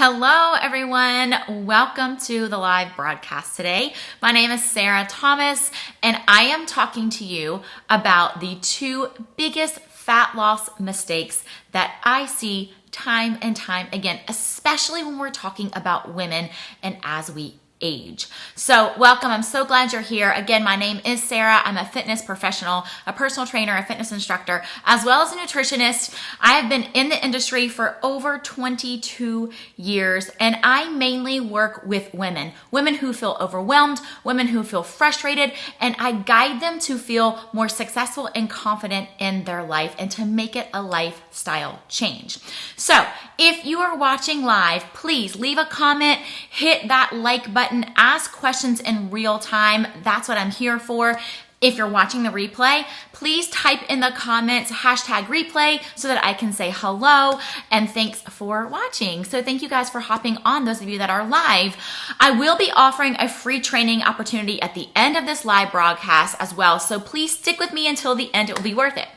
Hello, everyone. Welcome to the live broadcast today. My name is Sarah Thomas, and I am talking to you about the two biggest fat loss mistakes that I see time and time again, especially when we're talking about women and as we age. So welcome. I'm so glad you're here. Again, my name is Sarah. I'm a fitness professional, a personal trainer, a fitness instructor, as well as a nutritionist. I have been in the industry for over 22 years, and I mainly work with women who feel overwhelmed, women who feel frustrated, and I guide them to feel more successful and confident in their life and to make it a lifestyle change. So if you are watching live, please leave a comment, hit that like button, ask questions in real time. That's what I'm here for. If you're watching the replay, please type in the comments #replay so that I can say hello and thanks for watching. So thank you guys for hopping on, those of you that are live. I will be offering a free training opportunity at the end of this live broadcast as well. So please stick with me until the end. It will be worth it.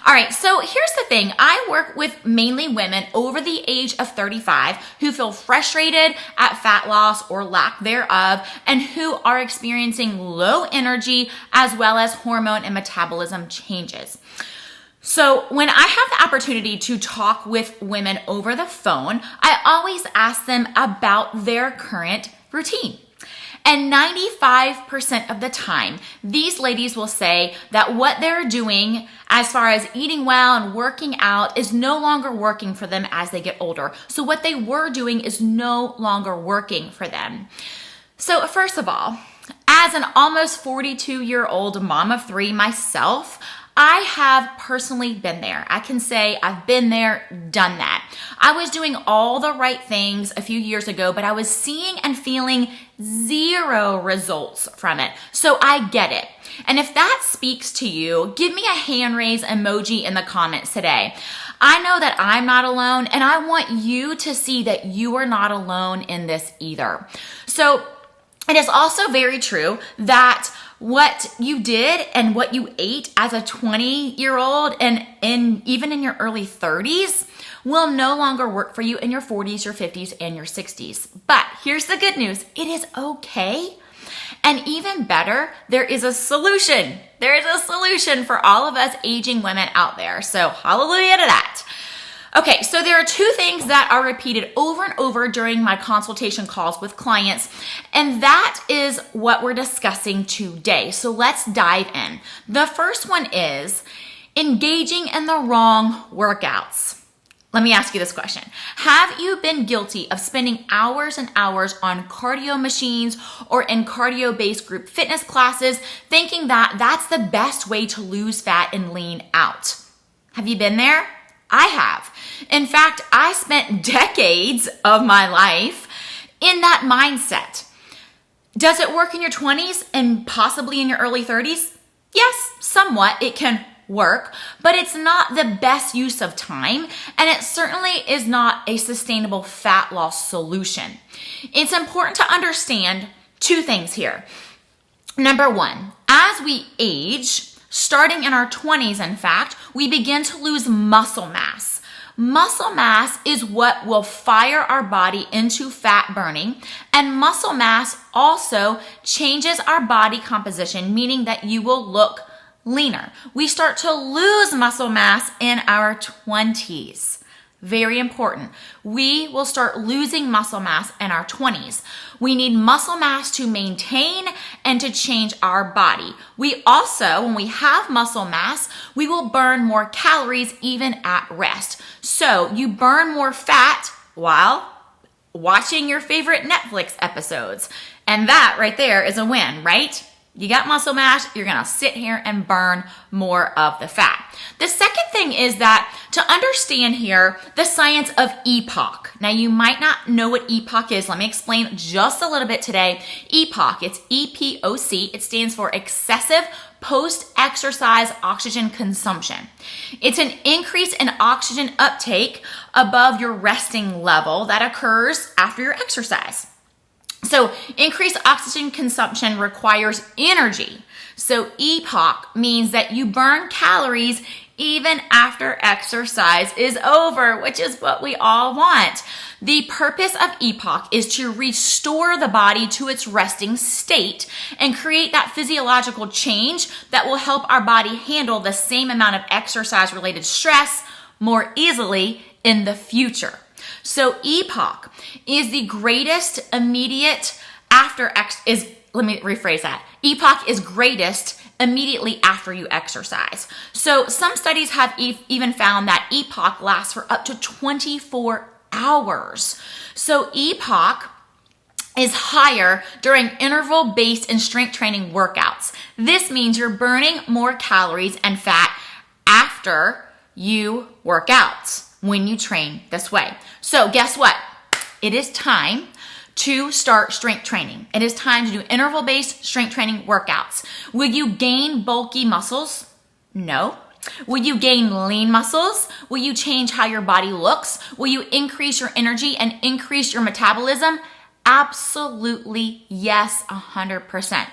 All right, so here's the thing. I work with mainly women over the age of 35 who feel frustrated at fat loss or lack thereof and who are experiencing low energy as well as hormone and metabolism changes. So when I have the opportunity to talk with women over the phone, I always ask them about their current routine. And 95% of the time, these ladies will say that what they're doing as far as eating well and working out is no longer working for them as they get older. So what they were doing is no longer working for them. So first of all, as an almost 42-year-old mom of three myself, I have personally been there. I can say I've been there, done that. I was doing all the right things a few years ago, but I was seeing and feeling zero results from it. So I get it. And if that speaks to you, give me a hand raise emoji in the comments today. I know that I'm not alone, and I want you to see that you are not alone in this either. So it is also very true that what you did and what you ate as a 20-year-old and even in your early 30s will no longer work for you in your 40s, your 50s, and your 60s. But here's the good news. It is okay. And even better, there is a solution. There is a solution for all of us aging women out there. So hallelujah to that. Okay, so there are two things that are repeated over and over during my consultation calls with clients, and that is what we're discussing today. So let's dive in. The first one is engaging in the wrong workouts. Let me ask you this question. Have you been guilty of spending hours and hours on cardio machines or in cardio-based group fitness classes thinking that that's the best way to lose fat and lean out? Have you been there? I have. In fact, I spent decades of my life in that mindset. Does it work in your 20s and possibly in your early 30s? Yes, somewhat. It can work, but it's not the best use of time, and it certainly is not a sustainable fat loss solution. It's important to understand two things here. Number one, as we age, starting in our 20s, in fact, we begin to lose muscle mass. Muscle mass is what will fire our body into fat burning, and muscle mass also changes our body composition, meaning that you will look leaner. We start to lose muscle mass in our 20s. Very important. We will start losing muscle mass in our 20s. We need muscle mass to maintain and to change our body. We also, when we have muscle mass, we will burn more calories even at rest. So you burn more fat while watching your favorite Netflix episodes. And that right there is a win, right? You got muscle mass, you're gonna sit here and burn more of the fat. The second thing is that to understand here the science of EPOC. Now you might not know what EPOC is. Let me explain just a little bit today. EPOC, it's EPOC. It stands for excessive post-exercise oxygen consumption. It's an increase in oxygen uptake above your resting level that occurs after your exercise. So increased oxygen consumption requires energy. So EPOC means that you burn calories even after exercise is over, which is what we all want. The purpose of EPOC is to restore the body to its resting state and create that physiological change that will help our body handle the same amount of exercise-related stress more easily in the future. So EPOC is the greatest immediate let me rephrase that. EPOC is greatest immediately after you exercise. So some studies have even found that EPOC lasts for up to 24 hours. So EPOC is higher during interval-based and strength training workouts. This means you're burning more calories and fat after you work out when you train this way. So guess what? It is time to start strength training. It is time to do interval-based strength training workouts. Will you gain bulky muscles? No. Will you gain lean muscles? Will you change how your body looks? Will you increase your energy and increase your metabolism? Absolutely yes, 100%.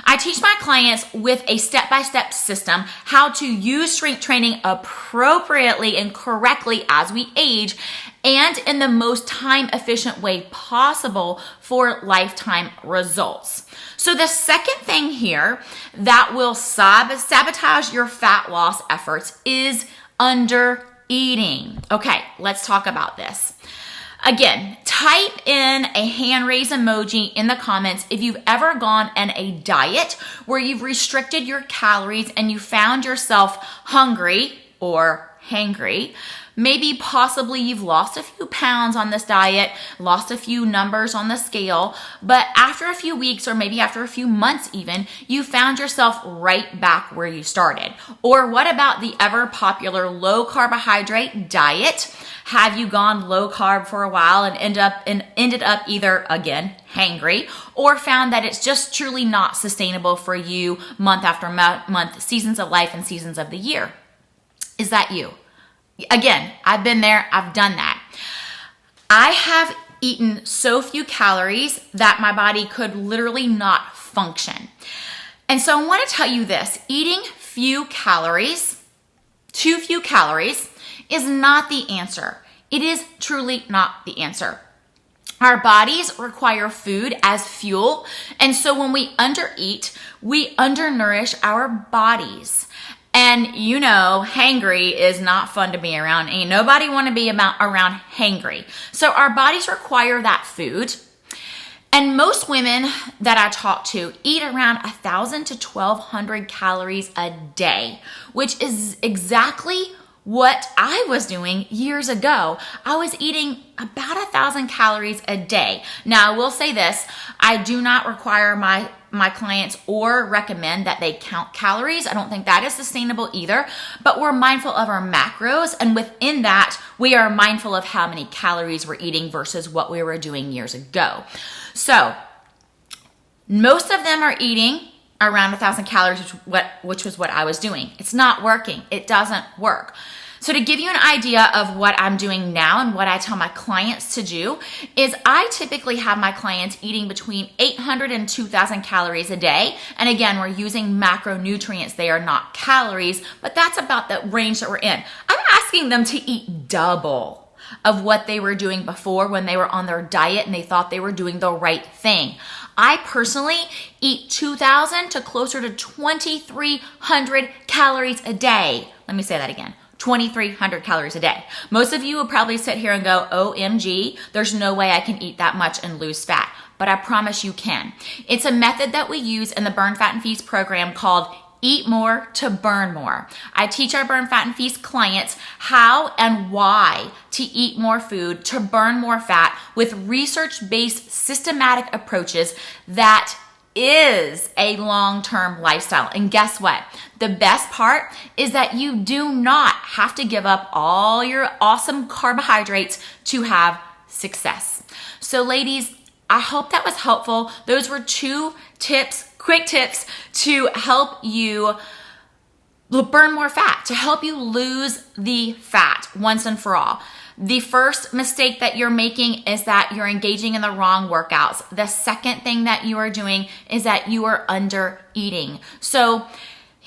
I teach my clients with a step-by-step system how to use strength training appropriately and correctly as we age and in the most time-efficient way possible for lifetime results. So the second thing here that will sabotage your fat loss efforts is under eating. Okay, let's talk about this. Again, type in a hand raise emoji in the comments if you've ever gone on a diet where you've restricted your calories and you found yourself hungry or hangry. Maybe possibly you've lost a few pounds on this diet, lost a few numbers on the scale, but after a few weeks or maybe after a few months even, you found yourself right back where you started. Or what about the ever popular low carbohydrate diet? Have you gone low carb for a while and ended up either, again, hangry, or found that it's just truly not sustainable for you month after month, seasons of life and seasons of the year? Is that you? Again, I've been there, I've done that. I have eaten so few calories that my body could literally not function. And so I want to tell you this, eating too few calories is not the answer. It is truly not the answer. Our bodies require food as fuel, and so when we undereat, we undernourish our bodies. And you know, hangry is not fun to be around. Ain't nobody want to be around hangry. So our bodies require that food. And most women that I talk to eat around 1,000 to 1,200 calories a day, which is exactly what I was doing years ago. I was eating about 1,000 calories a day. Now, I will say this, I do not require my clients or recommend that they count calories. I don't think that is sustainable either, but we're mindful of our macros, and within that, we are mindful of how many calories we're eating versus what we were doing years ago. So, most of them are eating around 1,000 calories, which was what I was doing. It's not working. It doesn't work. So to give you an idea of what I'm doing now and what I tell my clients to do is I typically have my clients eating between 800 and 2,000 calories a day. And again, we're using macronutrients. They are not calories, but that's about the range that we're in. I'm asking them to eat double of what they were doing before when they were on their diet and they thought they were doing the right thing. I personally eat 2,000 to closer to 2,300 calories a day. Let me say that again. 2,300 calories a day. Most of you will probably sit here and go, OMG, there's no way I can eat that much and lose fat. But I promise you can. It's a method that we use in the Burn, Fat, and Feast program called Eat More to Burn More. I teach our Burn, Fat, and Feast clients how and why to eat more food to burn more fat with research-based systematic approaches that is a long-term lifestyle. And guess what? The best part is that you do not have to give up all your awesome carbohydrates to have success. So ladies, I hope that was helpful. Those were 2 tips, quick tips to help you burn more fat, to help you lose the fat once and for all. The first mistake that you're making is that you're engaging in the wrong workouts. The second thing that you are doing is that you are under eating. So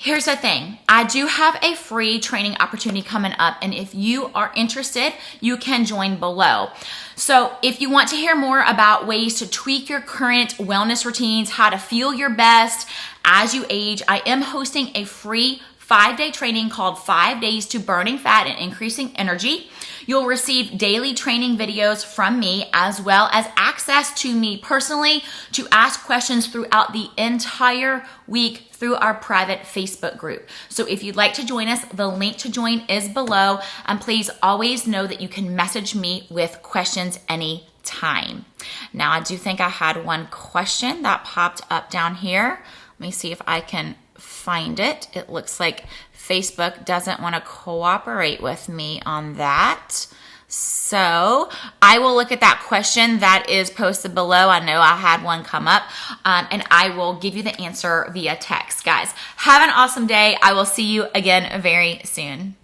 Here's the thing. I do have a free training opportunity coming up, and if you are interested, you can join below. So if you want to hear more about ways to tweak your current wellness routines, how to feel your best as you age, I am hosting a free 5-day training called 5 Days to Burning Fat and Increasing Energy. You'll receive daily training videos from me, as well as access to me personally to ask questions throughout the entire week through our private Facebook group. So if you'd like to join us, the link to join is below. And please always know that you can message me with questions anytime. Now, I do think I had one question that popped up down here. Let me see if I can find it. It looks like Facebook doesn't want to cooperate with me on that. So I will look at that question that is posted below. I know I had one come up, and I will give you the answer via text. Guys, have an awesome day. I will see you again very soon.